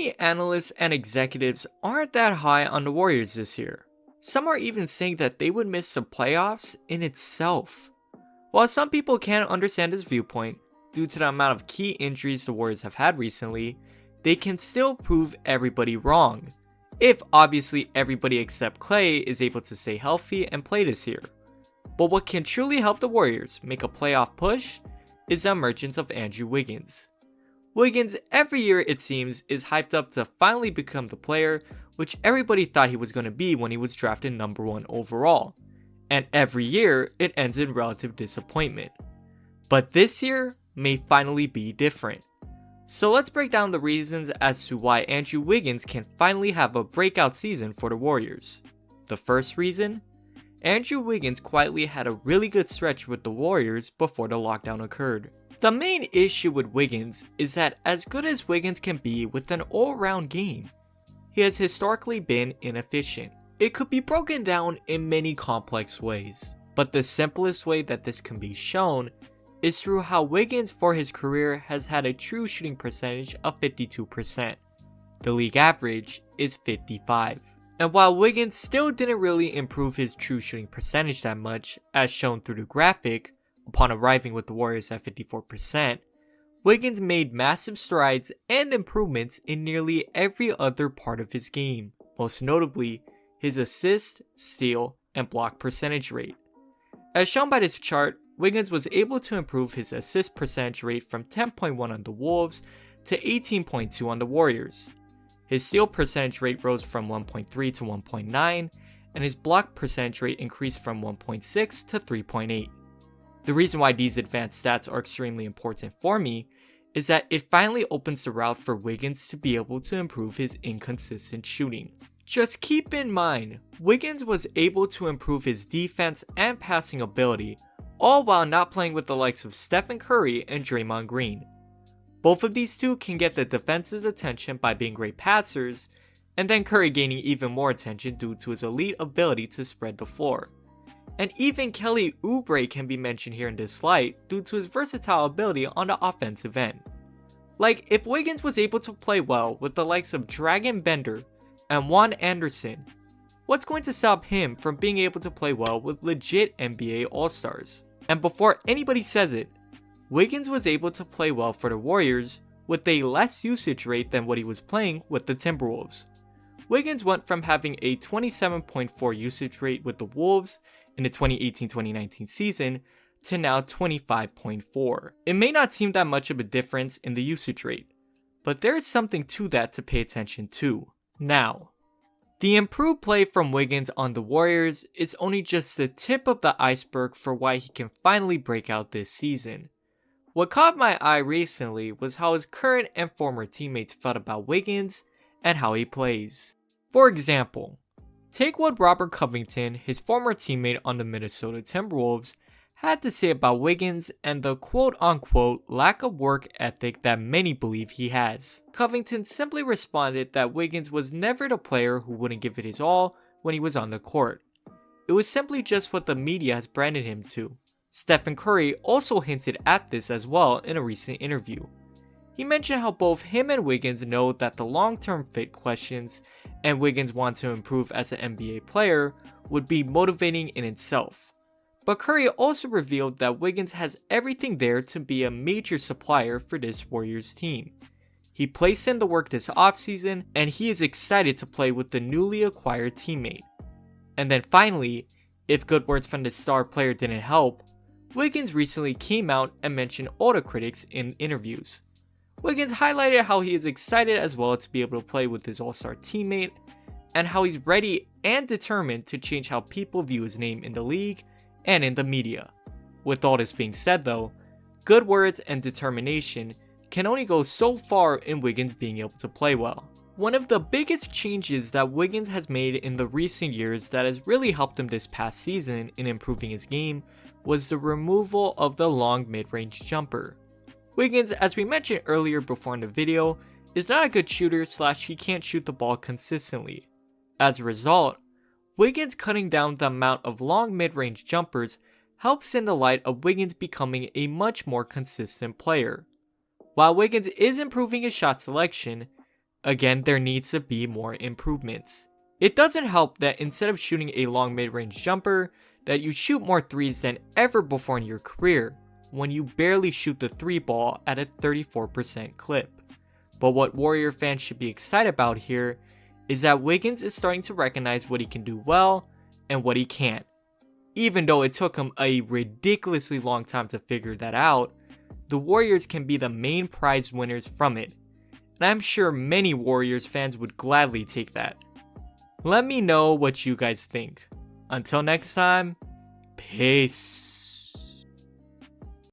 many analysts and executives aren't that high on the Warriors this year. Some are even saying that they would miss the playoffs in itself. While some people can't understand this viewpoint due to the amount of key injuries the Warriors have had recently, they can still prove everybody wrong, if obviously everybody except Klay is able to stay healthy and play this year. But what can truly help the Warriors make a playoff push is the emergence of Andrew Wiggins. Wiggins every year it seems is hyped up to finally become the player which everybody thought he was going to be when he was drafted number 1 overall, and every year it ends in relative disappointment. But this year may finally be different. So let's break down the reasons as to why Andrew Wiggins can finally have a breakout season for the Warriors. The first reason? Andrew Wiggins quietly had a really good stretch with the Warriors before the lockdown occurred. The main issue with Wiggins is that as good as Wiggins can be with an all-around game, he has historically been inefficient. It could be broken down in many complex ways, but the simplest way that this can be shown is through how Wiggins for his career has had a true shooting percentage of 52%. The league average is 55. And while Wiggins still didn't really improve his true shooting percentage that much, as shown through the graphic, upon arriving with the Warriors at 54%, Wiggins made massive strides and improvements in nearly every other part of his game, most notably his assist, steal, and block percentage rate. As shown by this chart, Wiggins was able to improve his assist percentage rate from 10.1 on the Wolves to 18.2 on the Warriors. His steal percentage rate rose from 1.3 to 1.9, and his block percentage rate increased from 1.6 to 3.8. The reason why these advanced stats are extremely important for me is that it finally opens the route for Wiggins to be able to improve his inconsistent shooting. Just keep in mind, Wiggins was able to improve his defense and passing ability, all while not playing with the likes of Stephen Curry and Draymond Green. Both of these two can get the defense's attention by being great passers, and then Curry gaining even more attention due to his elite ability to spread the floor. And even Kelly Oubre can be mentioned here in this light due to his versatile ability on the offensive end. Like, if Wiggins was able to play well with the likes of Dragon Bender and Juan Anderson, what's going to stop him from being able to play well with legit NBA All-Stars? And before anybody says it, Wiggins was able to play well for the Warriors with a less usage rate than what he was playing with the Timberwolves. Wiggins went from having a 27.4 usage rate with the Wolves in the 2018-2019 season to now 25.4. It may not seem that much of a difference in the usage rate, but there is something to that to pay attention to. Now, the improved play from Wiggins on the Warriors is only just the tip of the iceberg for why he can finally break out this season. What caught my eye recently was how his current and former teammates felt about Wiggins and how he plays. For example, take what Robert Covington, his former teammate on the Minnesota Timberwolves, had to say about Wiggins and the quote-unquote lack of work ethic that many believe he has. Covington simply responded that Wiggins was never the player who wouldn't give it his all when he was on the court. It was simply just what the media has branded him to. Stephen Curry also hinted at this as well in a recent interview. He mentioned how both him and Wiggins know that the long-term fit questions and Wiggins want to improve as an NBA player would be motivating in itself. But Curry also revealed that Wiggins has everything there to be a major supplier for this Warriors team. He placed in the work this offseason and he is excited to play with the newly acquired teammate. And then finally, if good words from the star player didn't help, Wiggins recently came out and mentioned all the critics in interviews. Wiggins highlighted how he is excited as well to be able to play with his all-star teammate, and how he's ready and determined to change how people view his name in the league and in the media. With all this being said though, good words and determination can only go so far in Wiggins being able to play well. One of the biggest changes that Wiggins has made in the recent years that has really helped him this past season in improving his game was the removal of the long mid-range jumper. Wiggins, as we mentioned earlier before in the video, is not a good shooter / he can't shoot the ball consistently. As a result, Wiggins cutting down the amount of long mid-range jumpers helps in the light of Wiggins becoming a much more consistent player. While Wiggins is improving his shot selection, Again, there needs to be more improvements. It doesn't help that instead of shooting a long mid-range jumper, that you shoot more threes than ever before in your career, when you barely shoot the 3 ball at a 34% clip. But what Warrior fans should be excited about here is that Wiggins is starting to recognize what he can do well and what he can't. Even though it took him a ridiculously long time to figure that out, the Warriors can be the main prize winners from it. And I'm sure many Warriors fans would gladly take that. Let me know what you guys think. Until next time, peace.